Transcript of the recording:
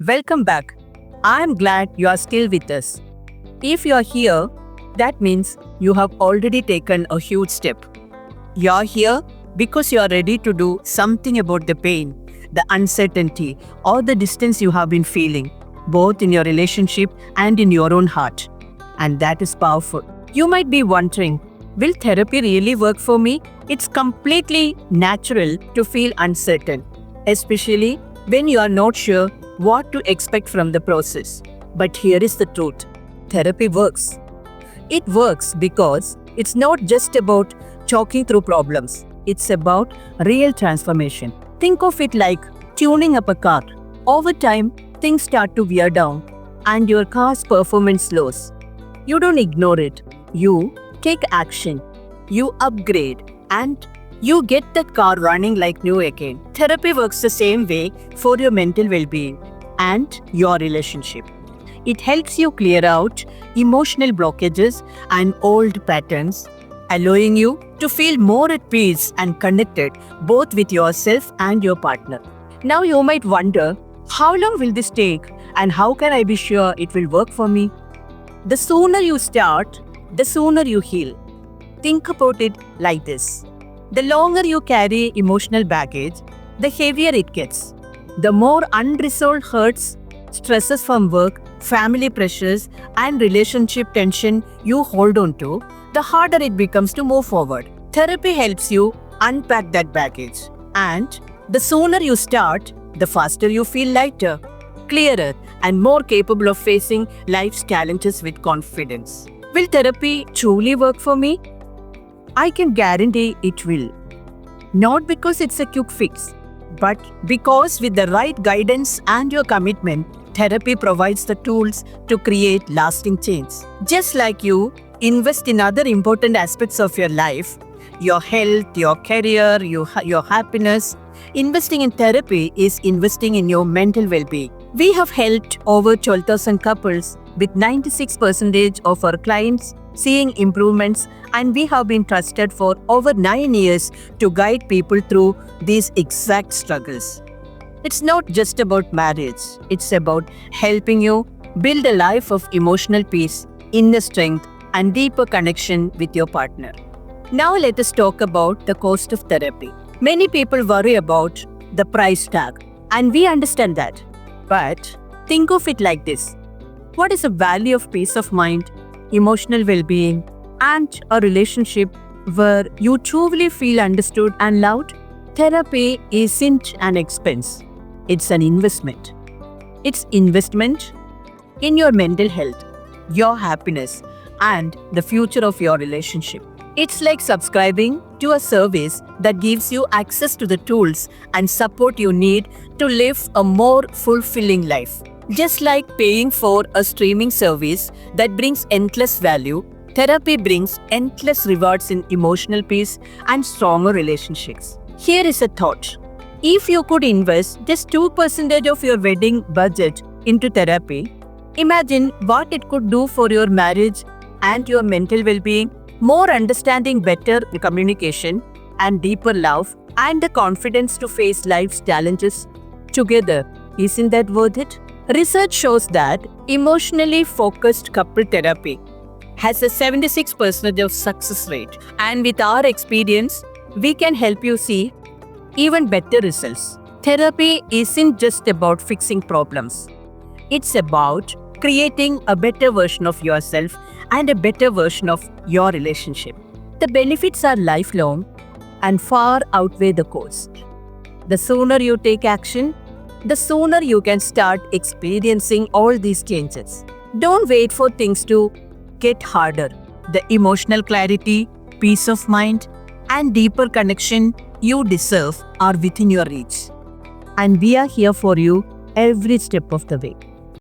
Welcome back. I'm glad you are still with us. If you are here, that means you have already taken a huge step. You're here because you are ready to do something about the pain, the uncertainty, or the distance you have been feeling, both in your relationship and in your own heart. And that is powerful. You might be wondering, will therapy really work for me? It's completely natural to feel uncertain, especially when you are not sure what to expect from the process. But here is the truth. Therapy works. It works because it's not just about talking through problems. It's about real transformation. Think of it like tuning up a car. Over time, things start to wear down and your car's performance slows. You don't ignore it. You take action. You upgrade and you get that car running like new again. Therapy works the same way for your mental well-being and your relationship. It helps you clear out emotional blockages and old patterns, allowing you to feel more at peace and connected both with yourself and your partner. Now you might wonder, how long will this take and how can I be sure it will work for me? The sooner you start, the sooner you heal. Think about it like this. The longer you carry emotional baggage, the heavier it gets. The more unresolved hurts, stresses from work, family pressures, and relationship tension you hold on to, the harder it becomes to move forward. Therapy helps you unpack that baggage. And the sooner you start, the faster you feel lighter, clearer, and more capable of facing life's challenges with confidence. Will therapy truly work for me? I can guarantee it will. Not because it's a quick fix, but because with the right guidance and your commitment, therapy provides the tools to create lasting change. Just like you invest in other important aspects of your life, your health, your career, your happiness, investing in therapy is investing in your mental well-being. We have helped over 12,000 couples with 96% of our clients seeing improvements, and we have been trusted for over 9 years to guide people through these exact struggles. It's not just about marriage, it's about helping you build a life of emotional peace, inner strength, and deeper connection with your partner. Now let us talk about the cost of therapy. Many people worry about the price tag, and we understand that. But think of it like this. What is the value of peace of mind, emotional well-being, and a relationship where you truly feel understood and loved? Therapy isn't an expense. It's an investment. It's investment in your mental health, your happiness, and the future of your relationship. It's like subscribing to a service that gives you access to the tools and support you need to live a more fulfilling life. Just like paying for a streaming service that brings endless value, therapy brings endless rewards in emotional peace and stronger relationships. Here is a thought. If you could invest just 2% of your wedding budget into therapy, imagine what it could do for your marriage and your mental well-being. More understanding, better communication, and deeper love, and the confidence to face life's challenges together. Isn't that worth it? Research shows that emotionally focused couple therapy has a 76% of success rate. And with our experience, we can help you see even better results. Therapy isn't just about fixing problems. It's about creating a better version of yourself and a better version of your relationship. The benefits are lifelong and far outweigh the cost. The sooner you take action, the sooner you can start experiencing all these changes. Don't wait for things to get harder. The emotional clarity, peace of mind, and deeper connection you deserve are within your reach. And we are here for you every step of the way.